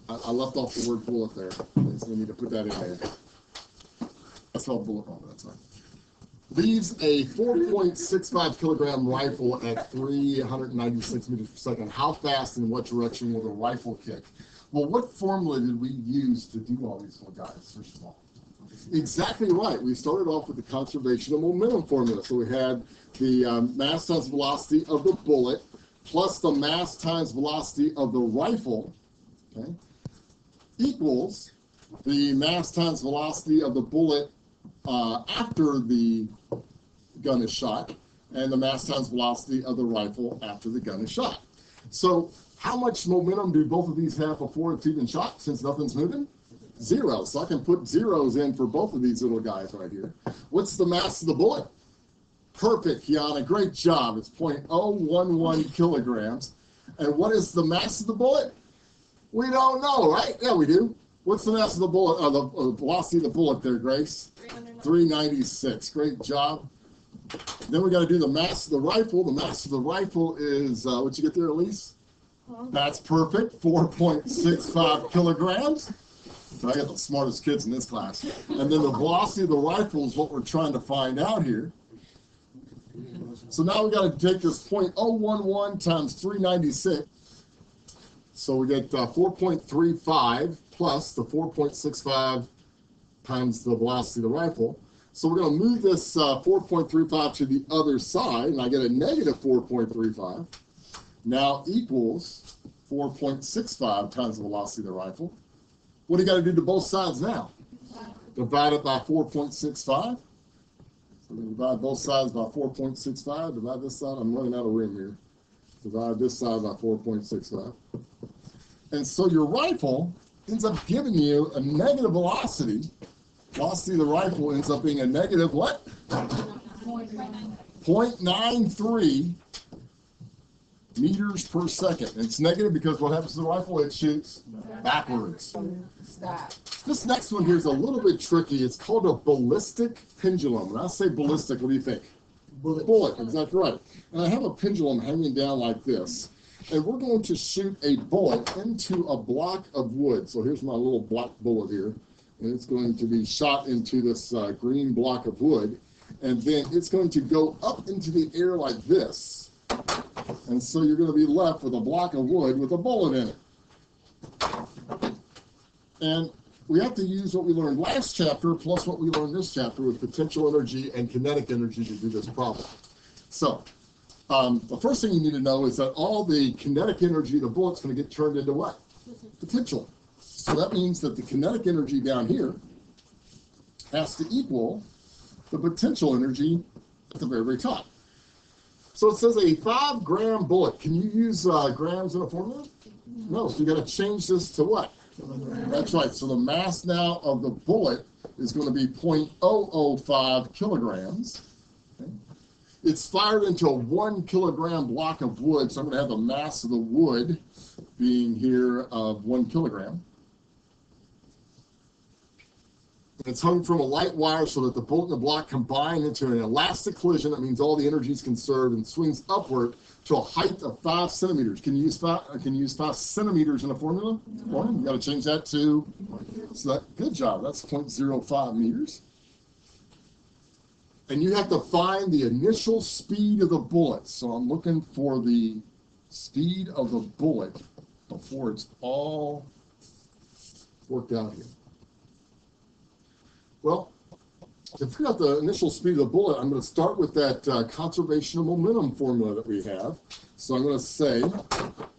I left off the word bullet there. So we need to put that in there. I saw bullet on that side. Leaves a 4.65 kilogram rifle at 396 meters per second. How fast and what direction will the rifle kick? Well, what formula did we use to do all these little guys, first of all? Exactly right. We started off with the conservation of momentum formula. So we had the mass times velocity of the bullet plus the mass times velocity of the rifle, okay, equals the mass times velocity of the bullet after the gun is shot, and the mass times velocity of the rifle after the gun is shot. So how much momentum do both of these have before it's even shot, since nothing's moving? 0. So I can put zeros in for both of these little guys right here. What's the mass of the bullet? Perfect, Kiana. Great job. It's 0.011 kilograms. And what is the mass of the bullet? We don't know, right? Yeah, we do. What's the mass of the bullet, the velocity of the bullet there, Grace? 396. Great job. Then we got to do the mass of the rifle. The mass of the rifle is, what you get there, Elise? That's perfect, 4.65 kilograms. So I got the smartest kids in this class. And then the velocity of the rifle is what we're trying to find out here. So now we got to take this 0.011 times 396. So we get 4.35 plus the 4.65 times the velocity of the rifle. So we're going to move this 4.35 to the other side, and I get a negative 4.35. Now equals 4.65 times the velocity of the rifle. What do you got to do to both sides now? Divide it by 4.65. So we divide both sides by 4.65. Divide this side. I'm running out of room here. Divide this side by 4.65. And so your rifle ends up giving you a negative velocity. Velocity of the rifle ends up being a negative what? 0.93 meters per second. And it's negative because what happens to the rifle? It shoots backwards. This next one here is a little bit tricky. It's called a ballistic pendulum. When I say ballistic, what do you think? Bullet, exactly right. And I have a pendulum hanging down like this. And we're going to shoot a bullet into a block of wood. So here's my little black bullet here. And it's going to be shot into this green block of wood. And then it's going to go up into the air like this. And so you're going to be left with a block of wood with a bullet in it. And we have to use what we learned last chapter plus what we learned this chapter with potential energy and kinetic energy to do this problem. So the first thing you need to know is that all the kinetic energy of the bullet's going to get turned into what? Potential. So that means that the kinetic energy down here has to equal the potential energy at the very, very top. So it says a 5-gram bullet. Can you use grams in a formula? No, so you got to change this to what? That's right. So the mass now of the bullet is going to be 0.005 kilograms. Okay. It's fired into a 1 kilogram block of wood. So I'm going to have the mass of the wood being here of 1 kilogram. It's hung from a light wire so that the bolt and the block combine into an elastic collision. That means all the energy is conserved and swings upward to a height of 5 centimeters. Can you use 5 centimeters in a formula? No. You got to change that to, so that, good job, that's 0.05 meters. And you have to find the initial speed of the bullet. So I'm looking for the speed of the bullet before it's all worked out here. Well, to figure out the initial speed of the bullet, I'm going to start with that conservation of momentum formula that we have. So I'm going to say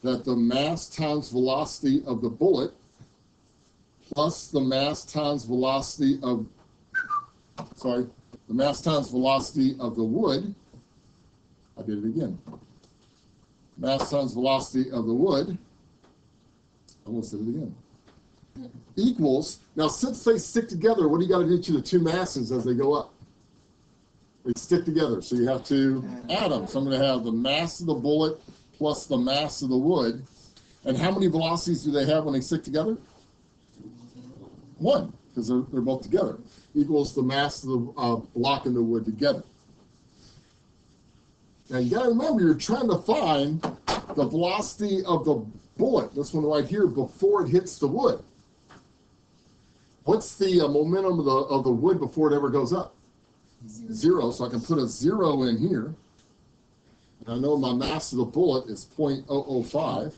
that the mass times velocity of the bullet plus the mass times velocity of, the mass times velocity of the wood, I did it again. Mass times velocity of the wood, I almost did it again. Equals, now since they stick together, what do you got to do to the two masses as they go up? They stick together, so you have to add them. So I'm going to have the mass of the bullet plus the mass of the wood. And how many velocities do they have when they stick together? 1, because they're both together. Equals the mass of the block and the wood together. Now you got to remember, you're trying to find the velocity of the bullet, this one right here, before it hits the wood. What's the momentum of the wood before it ever goes up? 0. So I can put a 0 in here. And I know my mass of the bullet is 0.005. I'm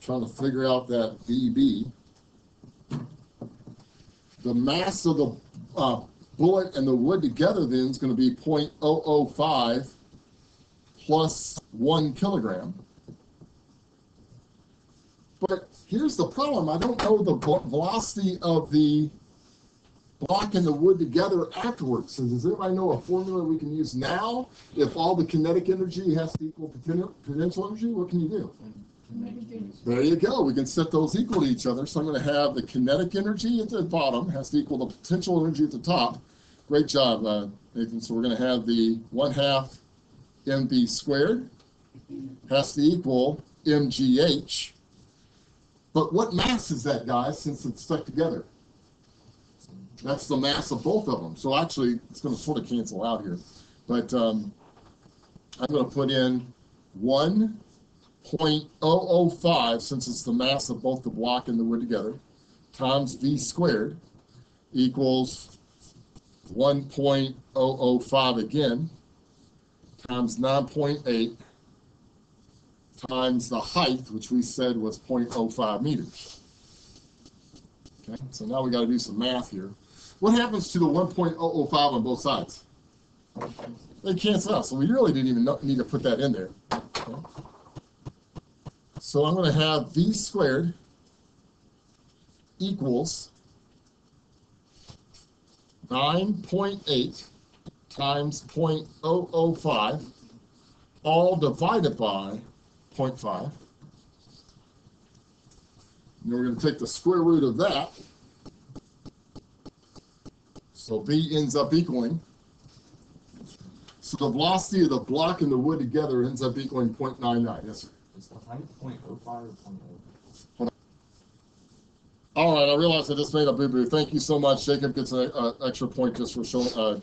trying to figure out that BB. The mass of the bullet and the wood together then is going to be 0.005 plus 1 kilogram. But here's the problem. I don't know the velocity of the block and the wood together afterwards. So does anybody know a formula we can use now? If all the kinetic energy has to equal potential energy, what can you do? There you go. We can set those equal to each other. So I'm going to have the kinetic energy at the bottom has to equal the potential energy at the top. Great job, Nathan. So we're going to have the 1/2 mv squared has to equal mgh. But what mass is that, guys, since it's stuck together? That's the mass of both of them. So actually, it's going to sort of cancel out here. But I'm going to put in 1.005, since it's the mass of both the block and the wood together, times v squared equals 1.005 again, times 9.8 times the height, which we said was 0.05 meters. Okay, so now we got to do some math here. What happens to the 1.005 on both sides? They cancel out, so we really didn't even need to put that in there. Okay. So I'm going to have v squared equals 9.8 times 0.005, all divided by 0.5. And we're going to take the square root of that. So V ends up equaling. So the velocity of the block and the wood together ends up equaling 0.99. Yes, sir. Is the height 0.05 or 0.0? All right, I realize I just made a boo-boo. Thank you so much. Jacob gets an extra point just for showing,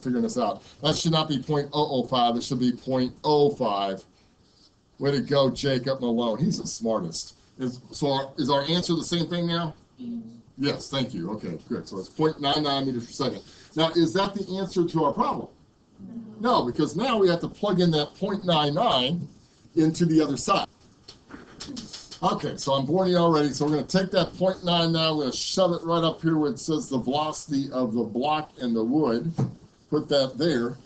figuring this out. That should not be 0.005. It should be 0.05. Way to go, Jacob Malone. He's the smartest. Is our answer the same thing now? Yes, thank you. Okay, good. So it's 0.99 meters per second. Now, is that the answer to our problem? No, because now we have to plug in that 0.99 into the other side. Okay, so I'm boring you already. So we're going to take that 0.9 now. We're going to shove it right up here where it says the velocity of the block and the wood. Put that there.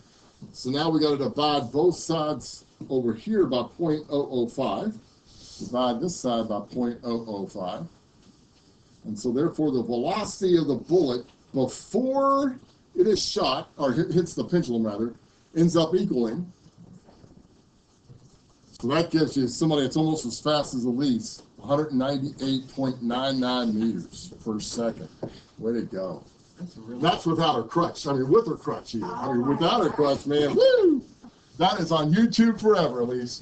So now we got to divide both sides over here by 0.005. Divide this side by 0.005. And so therefore the velocity of the bullet before it is shot, or hits the pendulum rather, ends up equaling. So that gives you somebody that's almost as fast as Elise, 198.99 meters per second. Way to go. That's without her crutch. I mean, with her crutch even. I mean, without her crutch, man, woo! That is on YouTube forever, Elise.